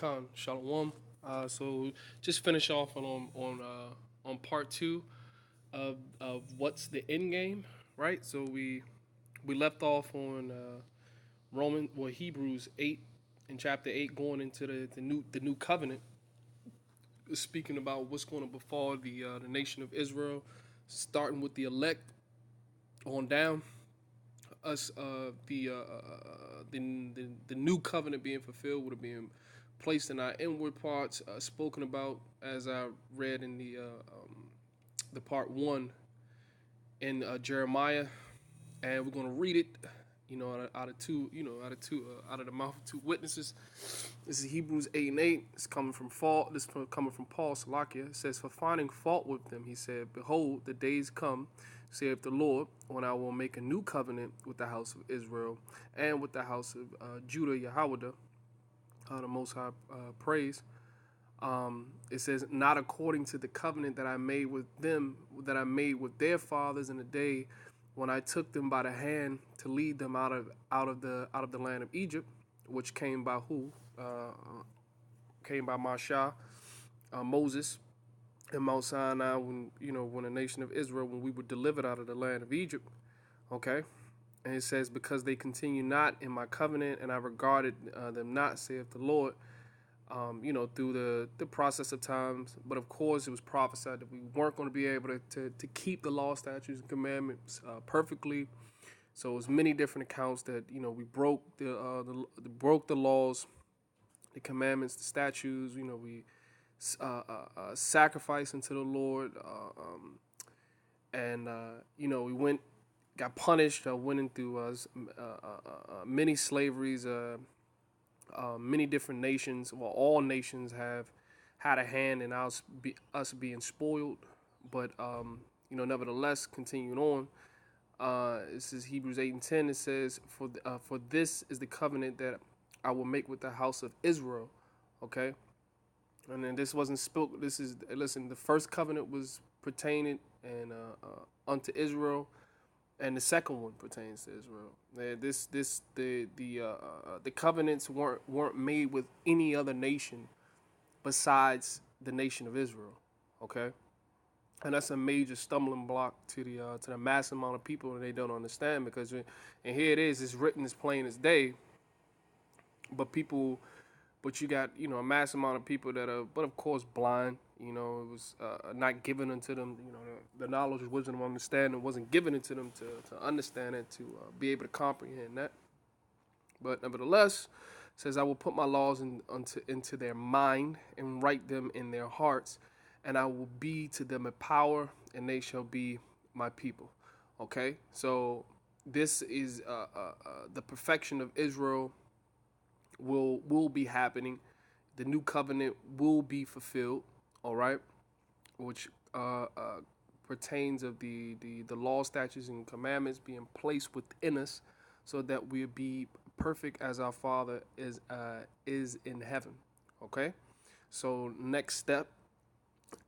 Khan, Shalom. So just finish off on part two of what's the end game, right? So we left off on Hebrews 8 in chapter 8, going into the new covenant, speaking about what's going to befall the nation of Israel, starting with the elect on down. Us the new covenant being fulfilled would have been placed in our inward parts, spoken about as I read in the part one in Jeremiah, and we're going to read it, out of the mouth of two witnesses. This is Hebrews 8:8. It's coming from Paul. This is coming from Paul Salakia. It says, "For finding fault with them, he said, Behold, the days come, saith the Lord, when I will make a new covenant with the house of Israel and with the house of Judah, Yahweh, the Most High praise." It says, "Not according to the covenant that I made with them, that I made with their fathers in the day when I took them by the hand to lead them out of the land of Egypt, which came by who? Came by Mashah, Moses, and Mount Sinai, when the nation of Israel, when we were delivered out of the land of Egypt." Okay. And it says, "Because they continue not in my covenant, and I regarded them not, saith the Lord," through the process of times. But of course, it was prophesied that we weren't going to be able to keep the law, statutes, and commandments perfectly. So it was many different accounts that we broke broke the laws, the commandments, the statutes. We sacrificed unto the Lord, and we got punished, went into many slaveries. Many different nations, well, all nations have had a hand in us being spoiled, but nevertheless, continuing on, this is Hebrews 8:10. It says, "For this is the covenant that I will make with the house of Israel." Okay, and then this wasn't spoke. Listen. The first covenant was pertaining and unto Israel, and the second one pertains to Israel. The covenants weren't made with any other nation besides the nation of Israel. Okay, and that's a major stumbling block to the mass amount of people that they don't understand, because and here it is, it's written as plain as day, but you got a mass amount of people that are, but of course, blind. It was not given unto them. The knowledge, wisdom, understanding wasn't given into them to understand it, to be able to comprehend that. But nevertheless, it says, "I will put my laws into their mind and write them in their hearts, and I will be to them a power, and they shall be my people." Okay, so this is the perfection of Israel will be happening. The new covenant will be fulfilled. All right, which pertains of the law, statutes, and commandments being placed within us, so that we'll be perfect as our Father is in heaven. Okay, so next step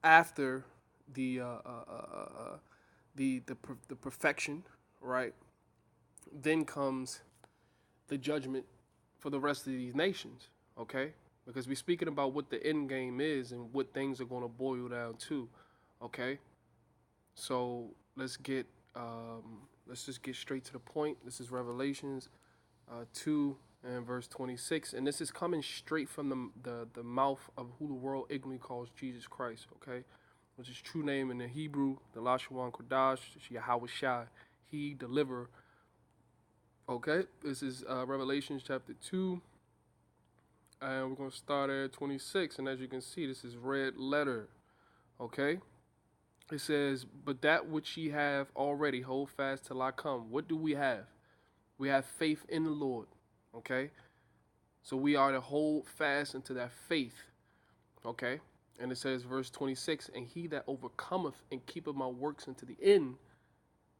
after the perfection, right? Then comes the judgment for the rest of these nations. Okay, because we're speaking about what the end game is and what things are going to boil down to. Okay, so let's just get straight to the point. This is Revelations 2 and verse 26, and this is coming straight from the mouth of who the world ignorantly calls Jesus Christ. Okay, which is true name in the Hebrew, the Lashawan Kodash, Yahweh Shai, He deliver. Okay, this is Revelations chapter 2. And we're going to start at 26. And as you can see, this is red letter. Okay? It says, "But that which ye have already, hold fast till I come." What do we have? We have faith in the Lord. Okay? So we are to hold fast into that faith. Okay? And it says, verse 26, "And he that overcometh and keepeth my works unto the end,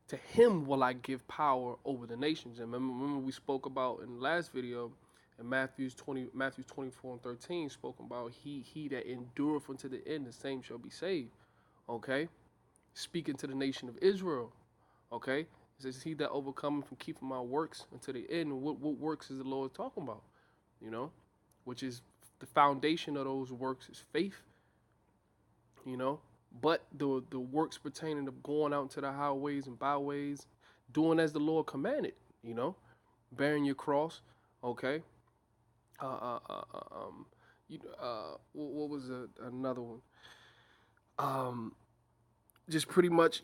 to him will I give power over the nations." And remember we spoke about in the last video, and Matthew 24 and 13 spoken about he that endureth unto the end, the same shall be saved. Okay, speaking to the nation of Israel. Okay, it says, "He that overcometh from keeping my works unto the end." What works is the Lord talking about? Which is The foundation of those works is faith, you know. But the works pertaining to going out into the highways and byways, doing as the Lord commanded, you know, bearing your cross, okay. Uh, uh, uh, uh, um, what was another one? Um, just pretty much,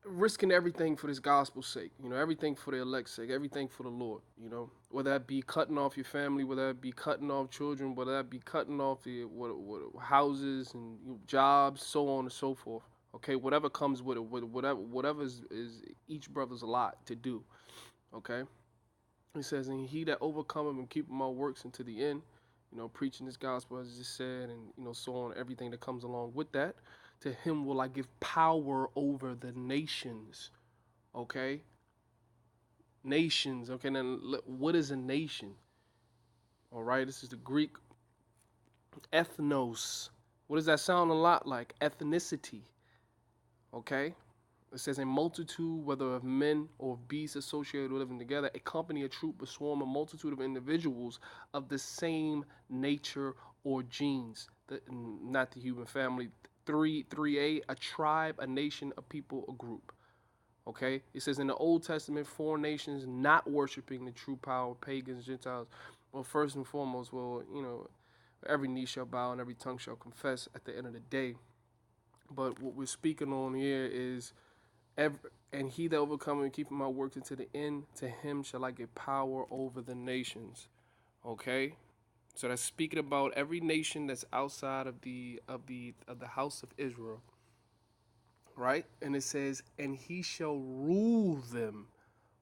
risking everything for this gospel's sake, everything for the elect's sake, everything for the Lord, whether that be cutting off your family, whether that be cutting off children, whether that be cutting off the houses and jobs, so on and so forth. Okay, whatever comes with it, whatever is each brother's lot to do. Okay, he says, and he that overcometh and keepeth my works unto the end, preaching this gospel as I just said, and so on, everything that comes along with that. To him will I give power over the nations. Okay? Nations. Okay, then what is a nation? All right, this is the Greek ethnos. What does that sound a lot like? Ethnicity. Okay? It says a multitude, whether of men or of beasts associated with living together, a company, a troop, a swarm, a multitude of individuals of the same nature or genes. Not the human family. 3a, a tribe, a nation, a people, a group. Okay? It says in the Old Testament, foreign nations not worshiping the true power, pagans, Gentiles. Well, first and foremost, every knee shall bow and every tongue shall confess at the end of the day. But what we're speaking on here is, and he that overcometh and keepeth my works unto the end, to him shall I give power over the nations. Okay? So that's speaking about every nation that's outside of the house of Israel. Right? And it says, and he shall rule them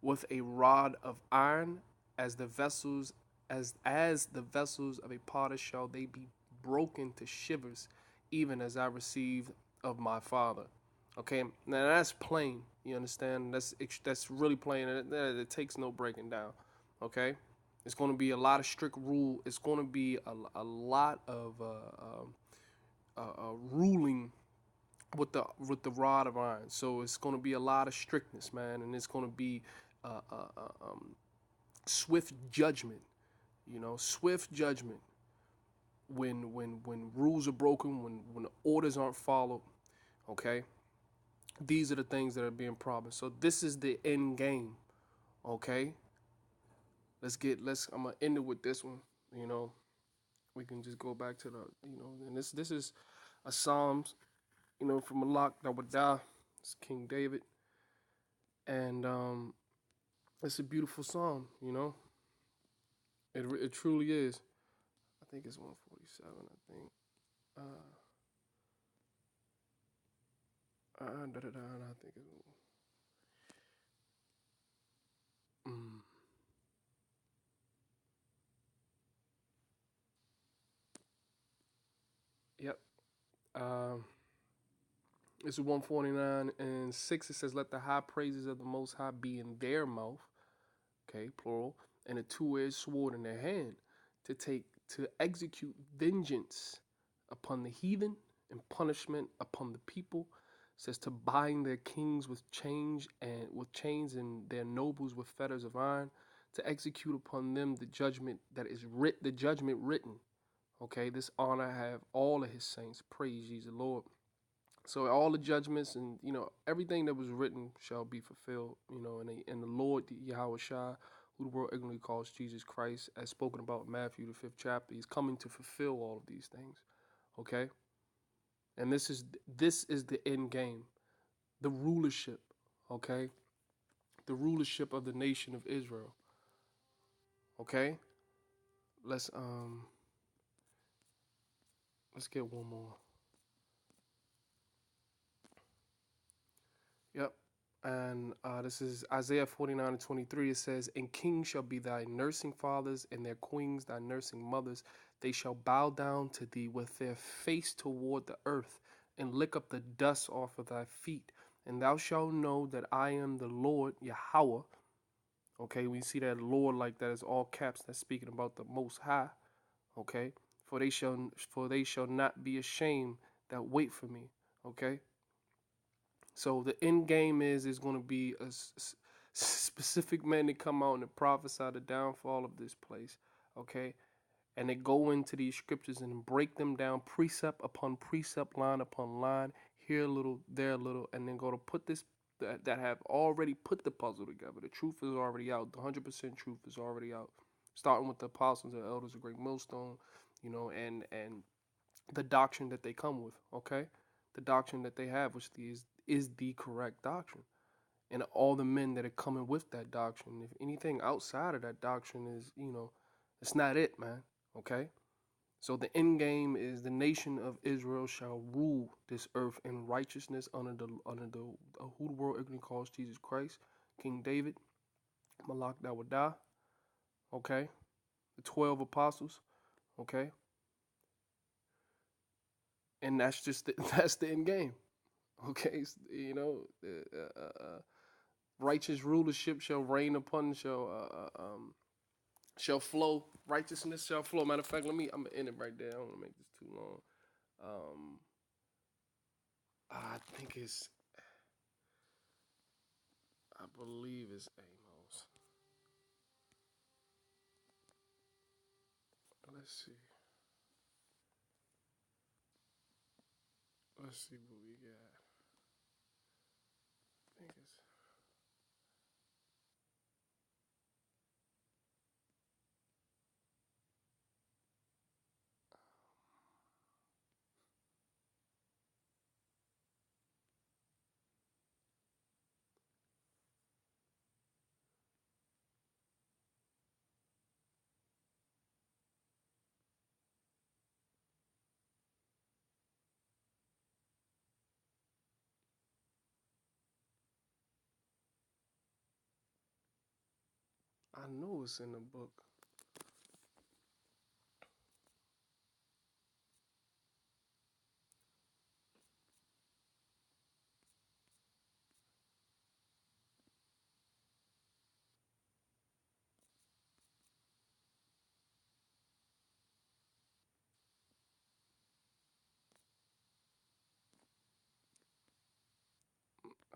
with a rod of iron, as the vessels the vessels of a potter shall they be broken to shivers, even as I received of my Father. Okay, now that's plain. You understand? That's really plain. It takes no breaking down. Okay, it's going to be a lot of strict rule. It's going to be a lot of ruling with the rod of iron. So it's going to be a lot of strictness, man, and it's going to be uh, uh, uh, um, swift judgment. Swift judgment when rules are broken, when orders aren't followed. Okay, these are the things that are being promised. So this is the end game. Okay, I'm gonna end it with this one. We can just go back to the and this is a Psalms from Malak that would die. It's King David, and it's a beautiful psalm. It truly is. I think it's 147. I think. I think it's. Mm, yep. Um, it's 149 and 6. It says, "Let the high praises of the Most High be in their mouth." Okay, plural, and a two-edged sword in their hand, to execute vengeance upon the heathen and punishment upon the people. It says to bind their kings with chains and their nobles with fetters of iron, to execute upon them the judgment that is the judgment written. Okay, this honor have all of his saints. Praise ye the Lord. So all the judgments and everything that was written shall be fulfilled. And the Lord Yahweh Shai, who the world ignorantly calls Jesus Christ, as spoken about in Matthew the 5th chapter, he's coming to fulfill all of these things. Okay, and this is the end game, the rulership. Okay, the rulership of the nation of Israel. Okay, let's get one more. Yep. And this is Isaiah 49:23. It says, and kings shall be thy nursing fathers, and their queens thy nursing mothers. They shall bow down to thee with their face toward the earth, and lick up the dust off of thy feet. And thou shalt know that I am the Lord Yahweh. Okay, we see that Lord like that is all caps. That's speaking about the Most High. Okay, for they shall not be ashamed that wait for me. Okay. So the end game is going to be a specific man to come out and prophesy the downfall of this place, okay? and they go into these scriptures and break them down precept upon precept, line upon line, here a little, there a little, and then go to put this that have already put the puzzle together. The truth is already out. The 100% truth is already out. Starting with the apostles and elders of Great Millstone, and the doctrine that they come with. Okay, the doctrine that they have, which is the correct doctrine, and all the men that are coming with that doctrine. If anything outside of that doctrine is, it's not it, man. Okay. So the end game is the nation of Israel shall rule this earth in righteousness under the who the world ignorantly calls Jesus Christ, King David, Malak Dawadah, okay, the 12 apostles, okay, and that's just that's the end game, okay. Righteous rulership shall reign upon shall flow. Righteousness shall flow. Matter of fact, I'm gonna end it right there. I don't want to make this too long. I think I believe it's Amos. Let's see. Let's see what we got. I think it's. I know it's in the book.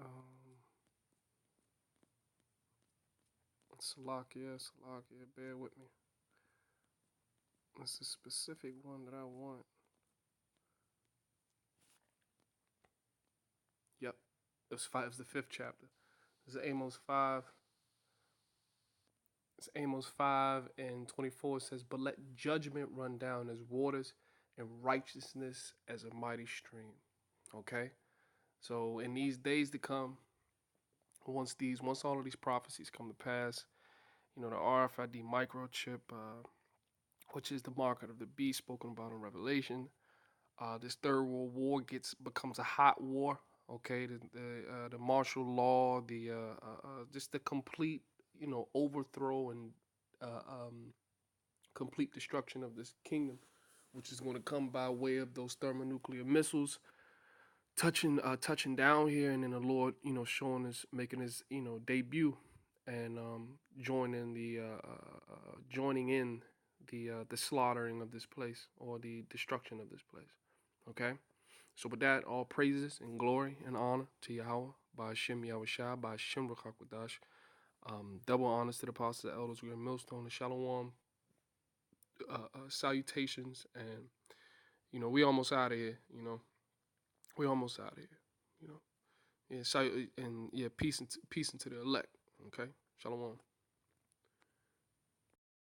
Um, Salakia, bear with me. It's a specific one that I want. Yep, it's five. It's the fifth chapter. It's Amos 5. It's Amos 5:24. It says, "But let judgment run down as waters, and righteousness as a mighty stream." Okay. So in these days to come, once all of these prophecies come to pass, the RFID microchip, which is the mark of the beast spoken about in Revelation, this third world war becomes a hot war. Okay, the martial law, the just the complete overthrow and complete destruction of this kingdom, which is going to come by way of those thermonuclear missiles touching down here, and then the Lord, showing us, making his, debut, and joining in the slaughtering of this place, or the destruction of this place. Okay, so with that, all praises and glory and honor to Yahweh by Hashem Yahushua by Hashem Ruchakwadash. Double honors to the apostles, the elders, we are millstone, the shalom, salutations, and we almost out of here. We almost out of here. You know. Yeah, peace into the elect. Okay, shalom.